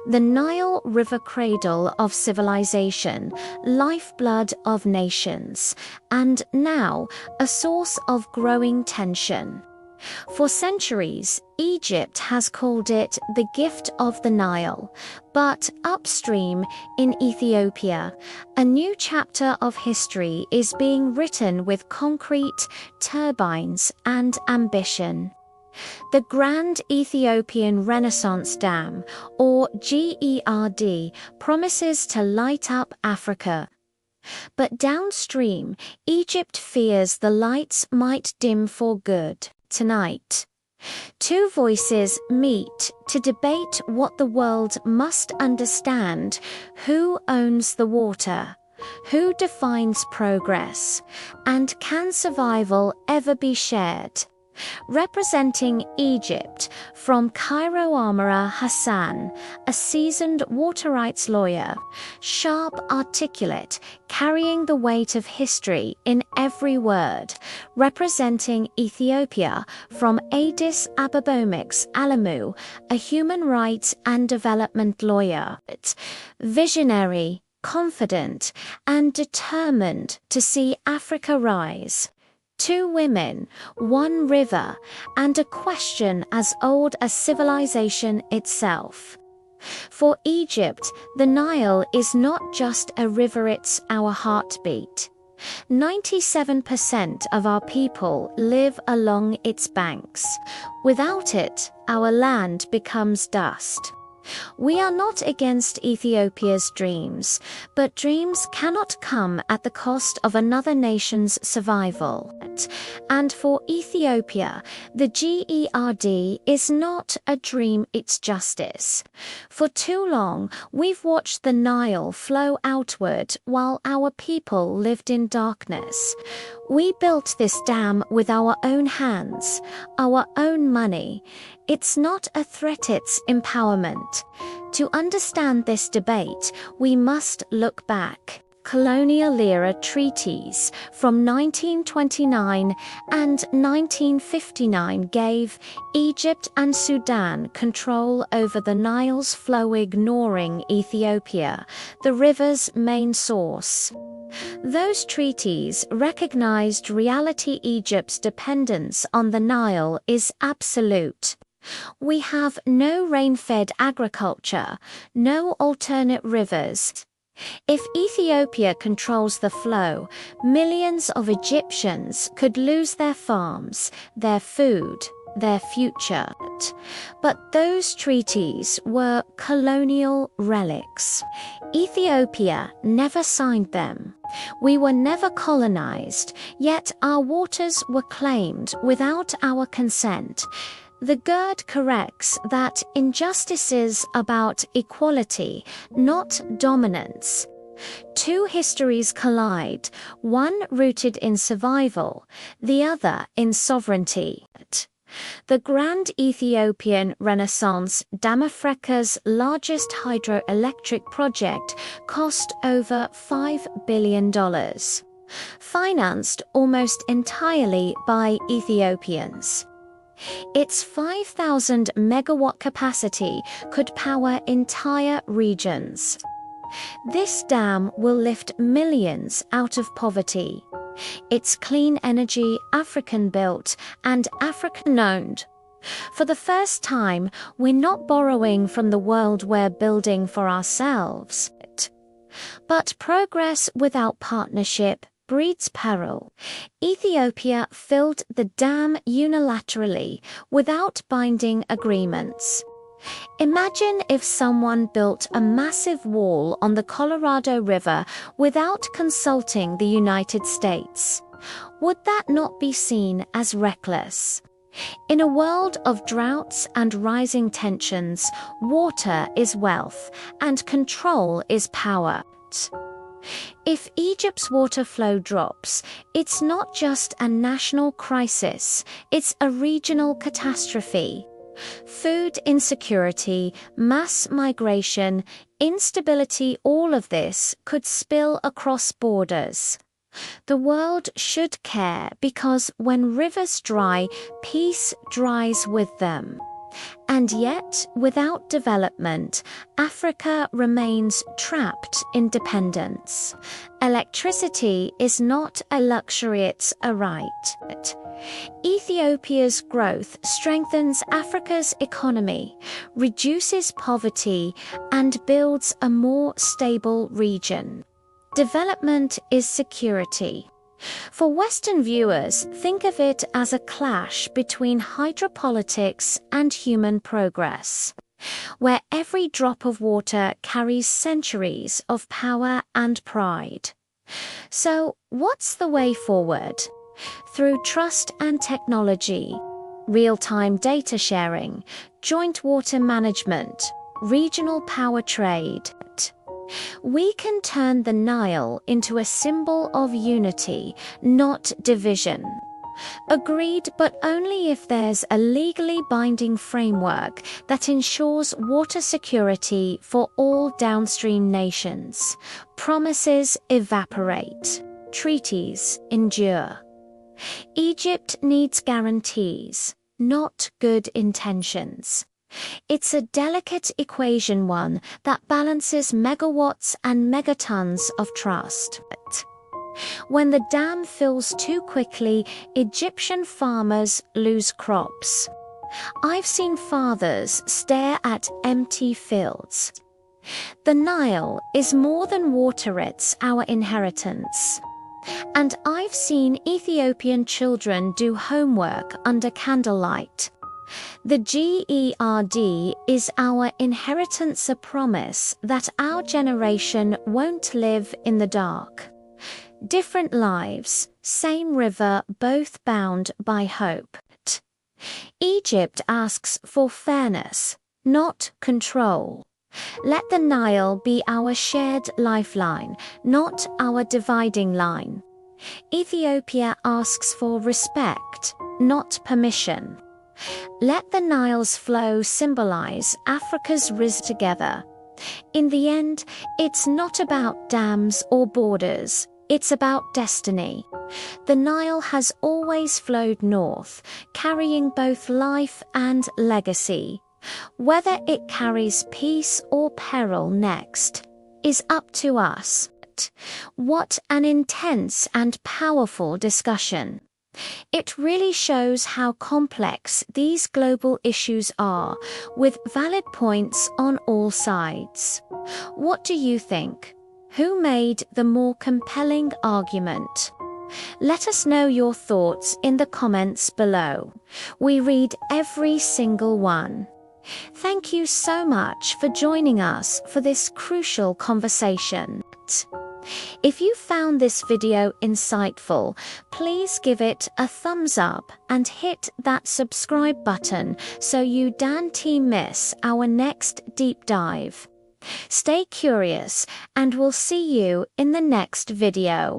The Nile River, cradle of civilization, lifeblood of nations, and now a source of growing tension. For centuries, Egypt has called it the gift of the Nile, but upstream in Ethiopia, a new chapter of history is being written with concrete, turbines, and ambition. The Grand Ethiopian Renaissance Dam, or GERD, promises to light up Africa. But downstream, Egypt fears the lights might dim for good. Tonight, two voices meet to debate what the world must understand: who owns the water, who defines progress, and can survival ever be shared? Representing Egypt, from Cairo, Amara Hassan, a seasoned water rights lawyer, sharp, articulate, carrying the weight of history in every word. Representing Ethiopia, from Addis Ababomix Alamu, a human rights and development lawyer, visionary, confident, and determined to see Africa rise. Two women, one river, and a question as old as civilization itself. For Egypt, the Nile is not just a river, it's our heartbeat. 97% of our people live along its banks. Without it, our land becomes dust. We are not against Ethiopia's dreams, but dreams cannot come at the cost of another nation's survival. And for Ethiopia, the GERD is not a dream, it's justice. For too long, we've watched the Nile flow outward while our people lived in darkness. We built this dam with our own hands, our own money. It's not a threat, it's empowerment. To understand this debate, we must look back. Colonial era treaties from 1929 and 1959 gave Egypt and Sudan control over the Nile's flow, ignoring Ethiopia, the river's main source. Those treaties recognized reality: Egypt's dependence on the Nile is absolute. We have no rain-fed agriculture, no alternate rivers. If Ethiopia controls the flow, millions of Egyptians could lose their farms, their food, their future. But those treaties were colonial relics. Ethiopia never signed them. We were never colonized, yet our waters were claimed without our consent. The GERD corrects that injustice is about equality, not dominance. Two histories collide, one rooted in survival, the other in sovereignty. The Grand Ethiopian Renaissance Dam, Africa's largest hydroelectric project, cost over $5 billion. Financed almost entirely by Ethiopians. Its 5,000 megawatt capacity could power entire regions. This dam will lift millions out of poverty. It's clean energy, African-built, and African-owned. For the first time, we're not borrowing from the world, we're building for ourselves. But progress without partnership breeds peril. Ethiopia filled the dam unilaterally, without binding agreements. Imagine if someone built a massive wall on the Colorado River without consulting the United States. Would that not be seen as reckless? In a world of droughts and rising tensions, water is wealth, and control is power. If Egypt's water flow drops, it's not just a national crisis, it's a regional catastrophe. Food insecurity, mass migration, instability, all of this could spill across borders. The world should care, because when rivers dry, peace dries with them. And yet, without development, Africa remains trapped in dependence. Electricity is not a luxury, it's a right. Ethiopia's growth strengthens Africa's economy, reduces poverty, and builds a more stable region. Development is security. For Western viewers, think of it as a clash between hydropolitics and human progress, where every drop of water carries centuries of power and pride. So, what's the way forward? Through trust and technology, real-time data sharing, joint water management, regional power trade, we can turn the Nile into a symbol of unity, not division. Agreed, but only if there's a legally binding framework that ensures water security for all downstream nations. Promises evaporate. Treaties endure. Egypt needs guarantees, not good intentions. It's a delicate equation, one that balances megawatts and megatons of trust. When the dam fills too quickly, Egyptian farmers lose crops. I've seen fathers stare at empty fields. The Nile is more than water, it's our inheritance. And I've seen Ethiopian children do homework under candlelight. The GERD is our inheritance, a promise that our generation won't live in the dark. Different lives, same river, both bound by hope. Egypt asks for fairness, not control. Let the Nile be our shared lifeline, not our dividing line. Ethiopia asks for respect, not permission. Let the Nile's flow symbolize Africa's rise together. In the end, it's not about dams or borders, it's about destiny. The Nile has always flowed north, carrying both life and legacy. Whether it carries peace or peril next is up to us. What an intense and powerful discussion. It really shows how complex these global issues are, with valid points on all sides. What do you think? Who made the more compelling argument? Let us know your thoughts in the comments below. We read every single one. Thank you so much for joining us for this crucial conversation. If you found this video insightful, please give it a thumbs up and hit that subscribe button so you don't miss our next deep dive. Stay curious, and we'll see you in the next video.